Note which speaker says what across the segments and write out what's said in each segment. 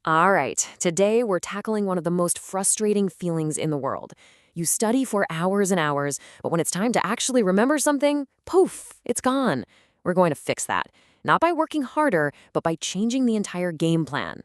Speaker 1: All right, today we're tackling one of the most frustrating feelings in the world. You study for hours and hours, but when it's time to actually remember something, poof, it's gone. We're going to fix that. Not by working harder, but by changing the entire game plan.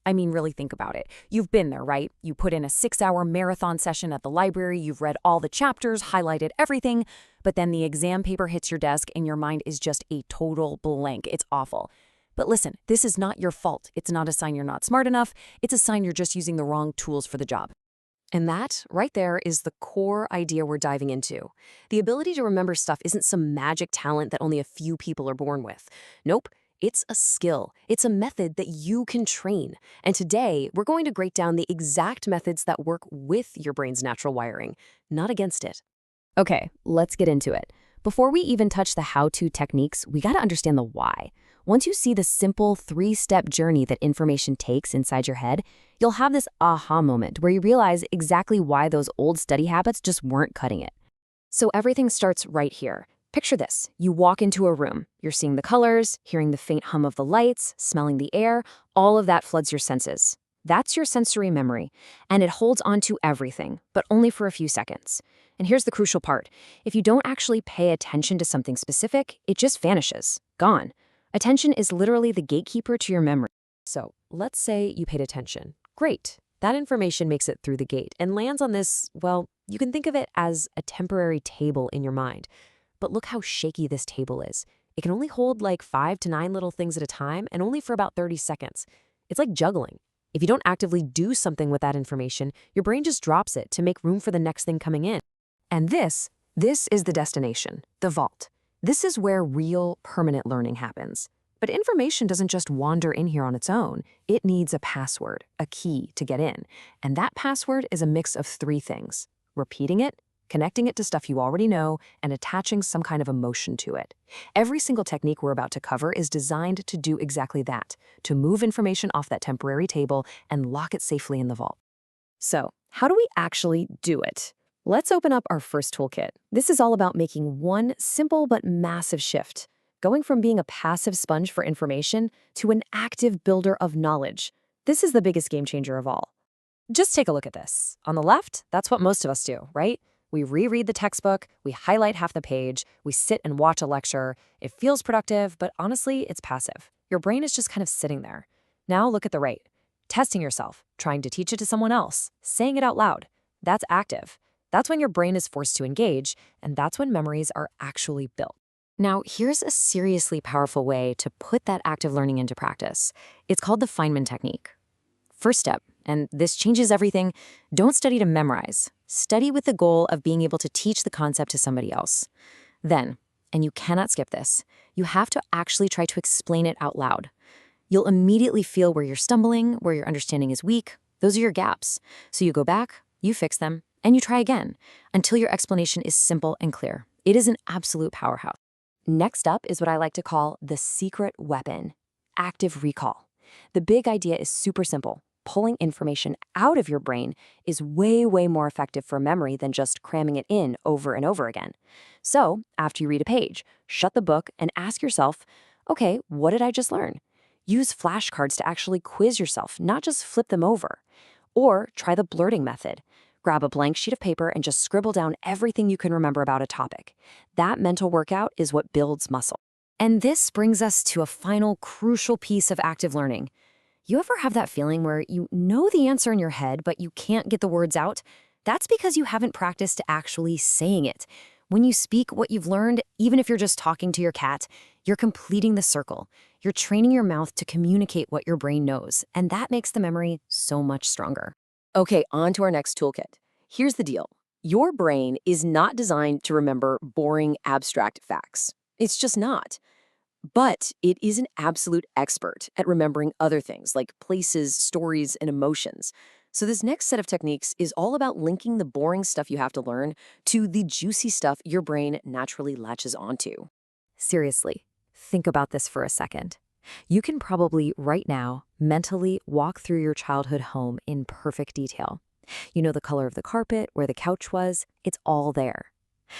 Speaker 2: I mean, really think about it. You've been there, right? You put in a 6-hour marathon session at the library, you've read all the chapters, highlighted everything, but then the exam paper hits your desk and your mind is just a total blank. It's awful. But listen, this is not your fault. It's not a sign you're not smart enough. It's a sign you're just using the wrong tools for the job.
Speaker 1: And that, right there, is the core idea we're diving into. The ability to remember stuff isn't some magic talent that only a few people are born with. Nope, it's a skill. It's a method that you can train. And today, we're going to break down the exact methods that work with your brain's natural wiring, not against it. Okay, let's get into it. Before we even touch the how-to techniques, we gotta understand the why. Once you see the simple 3-step journey that information takes inside your head, you'll have this aha moment where you realize exactly why those old study habits just weren't cutting it. So everything starts right here. Picture this. You walk into a room. You're seeing the colors, hearing the faint hum of the lights, smelling the air. All of that floods your senses. That's your sensory memory, and it holds on to everything, but only for a few seconds. And here's the crucial part. If you don't actually pay attention to something specific, it just vanishes. Gone. Attention is literally the gatekeeper to your memory. So let's say you paid attention. Great. That information makes it through the gate and lands on this, well, you can think of it as a temporary table in your mind. But look how shaky this table is. It can only hold like 5 to 9 little things at a time and only for about 30 seconds. It's like juggling. If you don't actively do something with that information, your brain just drops it to make room for the next thing coming in. And this is the destination, the vault. This is where real, permanent learning happens. But information doesn't just wander in here on its own. It needs a password, a key to get in. And that password is a mix of 3 things: repeating it, connecting it to stuff you already know, and attaching some kind of emotion to it. Every single technique we're about to cover is designed to do exactly that, to move information off that temporary table and lock it safely in the vault. So, how do we actually do it? Let's open up our first toolkit. This is all about making one simple but massive shift, going from being a passive sponge for information to an active builder of knowledge. This is the biggest game changer of all. Just take a look at this. On the left, that's what most of us do, right? We reread the textbook, we highlight half the page, we sit and watch a lecture. It feels productive, but honestly, it's passive. Your brain is just kind of sitting there. Now look at the right. Testing yourself, trying to teach it to someone else, saying it out loud. That's active. That's when your brain is forced to engage, and that's when memories are actually built. Now, here's a seriously powerful way to put that active learning into practice. It's called the Feynman technique. First step, and this changes everything, don't study to memorize. Study with the goal of being able to teach the concept to somebody else. Then, and you cannot skip this, you have to actually try to explain it out loud. You'll immediately feel where you're stumbling, where your understanding is weak. Those are your gaps. So you go back, you fix them, and you try again until your explanation is simple and clear. It is an absolute powerhouse. Next up is what I like to call the secret weapon, active recall. The big idea is super simple. Pulling information out of your brain is way, way more effective for memory than just cramming it in over and over again. So, after you read a page, shut the book and ask yourself, okay, what did I just learn? Use flashcards to actually quiz yourself, not just flip them over. Or try the blurting method. Grab a blank sheet of paper and just scribble down everything you can remember about a topic. That mental workout is what builds muscle. And this brings us to a final crucial piece of active learning. You ever have that feeling where you know the answer in your head, but you can't get the words out? That's because you haven't practiced actually saying it. When you speak what you've learned, even if you're just talking to your cat, you're completing the circle. You're training your mouth to communicate what your brain knows, and that makes the memory so much stronger. Okay, on to our next toolkit. Here's the deal. Your brain is not designed to remember boring, abstract facts. It's just not. But it is an absolute expert at remembering other things like places, stories, and emotions. So this next set of techniques is all about linking the boring stuff you have to learn to the juicy stuff your brain naturally latches onto. Seriously, think about this for a second. You can probably, right now, mentally walk through your childhood home in perfect detail. You know the color of the carpet, where the couch was, it's all there.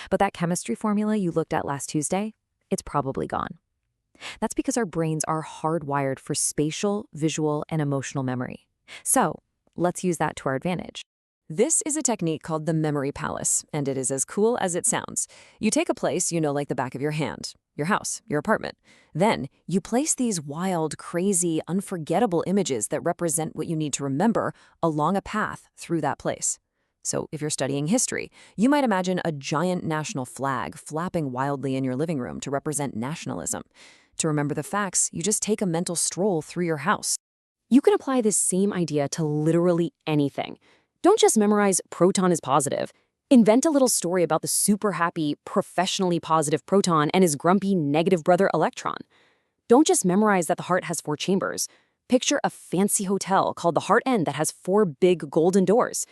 Speaker 1: But that chemistry formula you looked at last Tuesday, it's probably gone.
Speaker 2: That's because our brains are hardwired for spatial, visual, and emotional memory. So, let's use that to our advantage. This is a technique called the memory palace, and it is as cool as it sounds. You take a place you know like the back of your hand, your house, your apartment. Then, you place these wild, crazy, unforgettable images that represent what you need to remember along a path through that place. So, if you're studying history, you might imagine a giant national flag flapping wildly in your living room to represent nationalism. To remember the facts, you just take a mental stroll through your house. You can apply this same idea to literally anything. Don't just memorize proton is positive. Invent a little story about the super happy, professionally positive proton and his grumpy negative brother electron. Don't just memorize that the heart has 4 chambers. Picture a fancy hotel called the Heart Inn that has 4 big golden doors.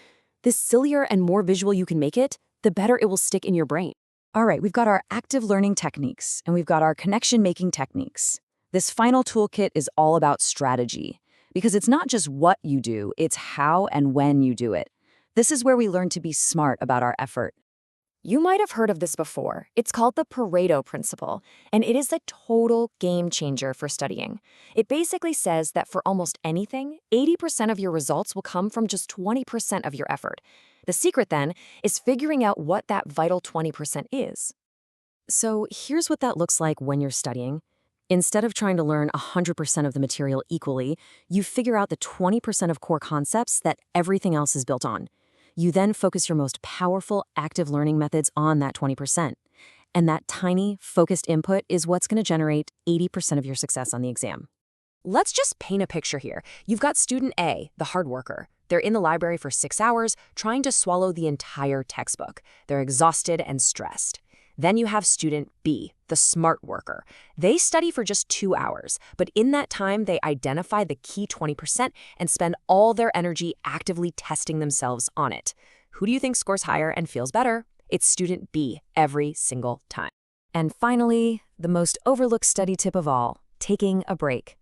Speaker 2: The sillier and more visual you can make it, the better it will stick in your brain.
Speaker 3: All right, we've got our active learning techniques and we've got our connection-making techniques. This final toolkit is all about strategy, because it's not just what you do, it's how and when you do it. This is where we learn to be smart about our effort.
Speaker 2: You might have heard of this before. It's called the Pareto principle, and it is a total game changer for studying. It basically says that for almost anything, 80% of your results will come from just 20% of your effort. The secret, then, is figuring out what that vital 20% is. So here's what that looks like when you're studying. Instead of trying to learn 100% of the material equally, you figure out the 20% of core concepts that everything else is built on. You then focus your most powerful active learning methods on that 20%. And that tiny, focused input is what's going to generate 80% of your success on the exam. Let's just paint a picture here. You've got student A, the hard worker. They're in the library for 6 hours, trying to swallow the entire textbook. They're exhausted and stressed. Then you have student B, the smart worker. They study for just 2 hours, but in that time, they identify the key 20% and spend all their energy actively testing themselves on it. Who do you think scores higher and feels better? It's student B every single time. And finally, the most overlooked study tip of all, taking a break.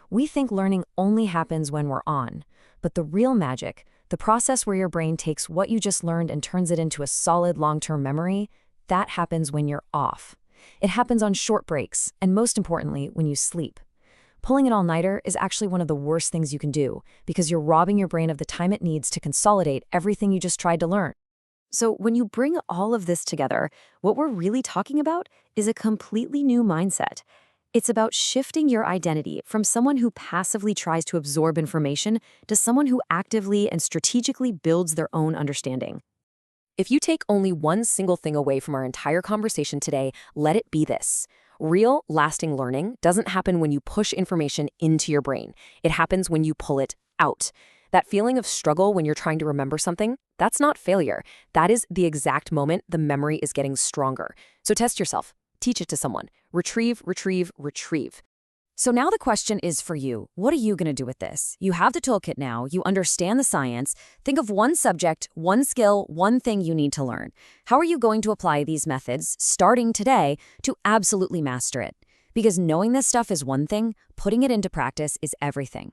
Speaker 2: We think learning only happens when we're on, but the real magic, the process where your brain takes what you just learned and turns it into a solid long-term memory, that happens when you're off. It happens on short breaks, and most importantly, when you sleep. Pulling an all-nighter is actually one of the worst things you can do because you're robbing your brain of the time it needs to consolidate everything you just tried to learn. So when you bring all of this together, what we're really talking about is a completely new mindset. It's about shifting your identity from someone who passively tries to absorb information to someone who actively and strategically builds their own understanding. If you take only one single thing away from our entire conversation today, let it be this. Real, lasting learning doesn't happen when you push information into your brain. It happens when you pull it out. That feeling of struggle when you're trying to remember something, that's not failure. That is the exact moment the memory is getting stronger. So test yourself. Teach it to someone. Retrieve, retrieve, retrieve. So now the question is for you. What are you going to do with this? You have the toolkit now. You understand the science. Think of one subject, one skill, one thing you need to learn. How are you going to apply these methods, starting today, to absolutely master it? Because knowing this stuff is one thing, putting it into practice is everything.